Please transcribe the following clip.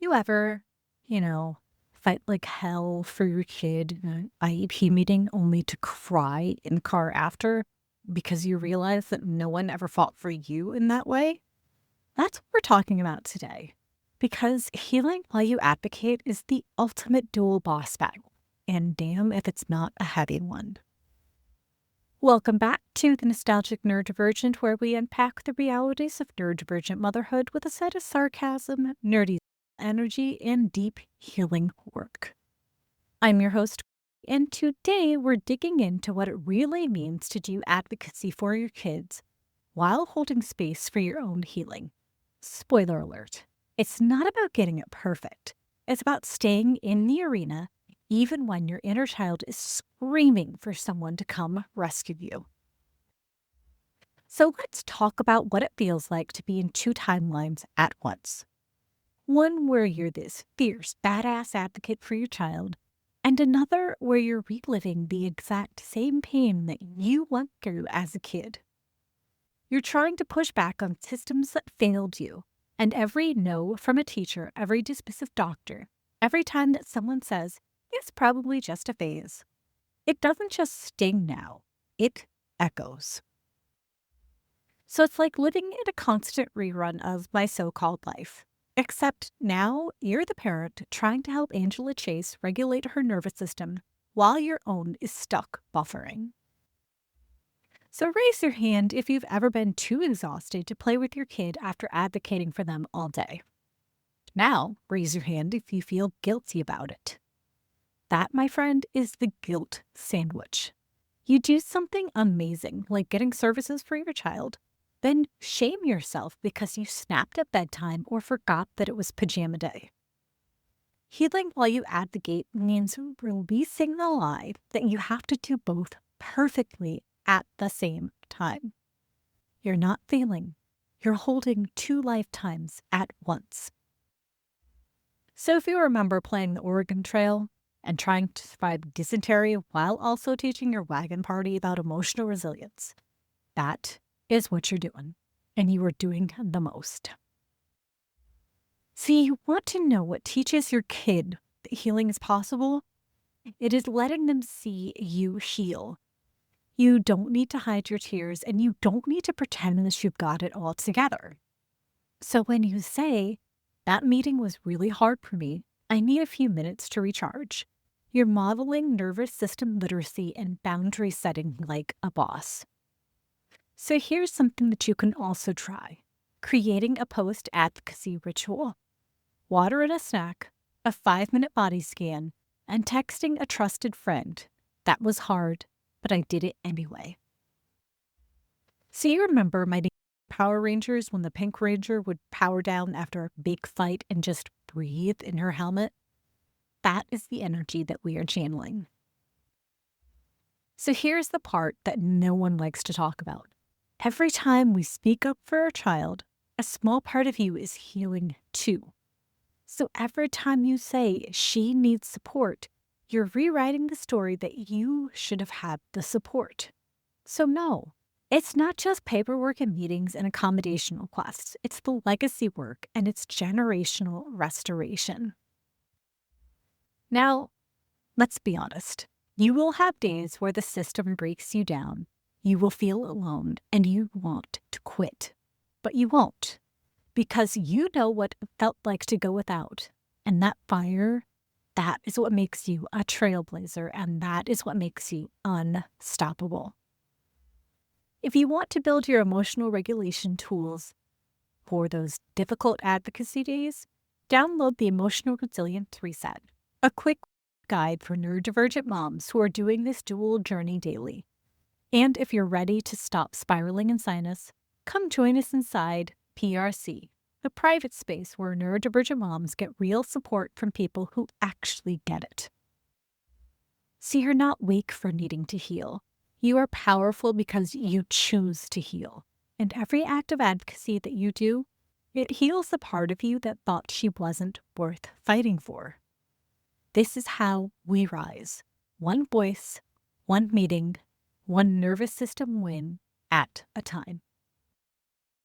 You ever, you know, fight like hell for your kid in an IEP meeting only to cry in the car after because you realize that no one ever fought for you in that way? That's what we're talking about today. Because healing while you advocate is the ultimate dual boss battle. And damn if it's not a heavy one. Welcome back to the Nostalgic Neurodivergent, where we unpack the realities of neurodivergent motherhood with a side of sarcasm, nerdy energy, and deep healing work. I'm your host, and today we're digging into what it really means to do advocacy for your kids while holding space for your own healing. Spoiler alert, it's not about getting it perfect. It's about staying in the arena even when your inner child is screaming for someone to come rescue you. So let's talk about what it feels like to be in two timelines at once. One where you're this fierce, badass advocate for your child, and another where you're reliving the exact same pain that you went through as a kid. You're trying to push back on systems that failed you, and every no from a teacher, every dismissive doctor, every time that someone says, it's probably just a phase, it doesn't just sting now, it echoes. So it's like living in a constant rerun of My So-Called Life. Except now you're the parent trying to help Angela Chase regulate her nervous system while your own is stuck buffering. So raise your hand if you've ever been too exhausted to play with your kid after advocating for them all day. Now raise your hand if you feel guilty about it. That, my friend, is the guilt sandwich. You do something amazing, like getting services for your child, then shame yourself because you snapped at bedtime or forgot that it was pajama day. Healing while you advocate means releasing the lie that you have to do both perfectly at the same time. You're not failing. You're holding two lifetimes at once. So if you remember playing the Oregon Trail and trying to survive dysentery while also teaching your wagon party about emotional resilience, that is what you're doing, and you are doing the most. See, you want to know what teaches your kid that healing is possible? It is letting them see you heal. You don't need to hide your tears, and you don't need to pretend that you've got it all together. So when you say, that meeting was really hard for me, I need a few minutes to recharge, you're modeling nervous system literacy and boundary setting like a boss. So here's something that you can also try: creating a post advocacy ritual. Water and a snack, a 5-minute body scan, and texting a trusted friend. That was hard, but I did it anyway. So you remember my Power Rangers when the Pink Ranger would power down after a big fight and just breathe in her helmet? That is the energy that we are channeling. So here's the part that no one likes to talk about. Every time we speak up for our child, a small part of you is healing too. So every time you say she needs support, you're rewriting the story that you should have had the support. So no, it's not just paperwork and meetings and accommodation requests. It's the legacy work and it's generational restoration. Now, let's be honest. You will have days where the system breaks you down. You will feel alone and you want to quit. But you won't, because you know what it felt like to go without. And that fire, that is what makes you a trailblazer, and that is what makes you unstoppable. If you want to build your emotional regulation tools for those difficult advocacy days, download the Emotional Resilience Reset, a quick guide for neurodivergent moms who are doing this dual journey daily. And if you're ready to stop spiraling in sinus, come join us inside PRC, a private space where neurodivergent moms get real support from people who actually get it. See, you're not weak for needing to heal. You are powerful because you choose to heal. And every act of advocacy that you do, it heals the part of you that thought she wasn't worth fighting for. This is how we rise. One voice, one meeting, one nervous system win at a time.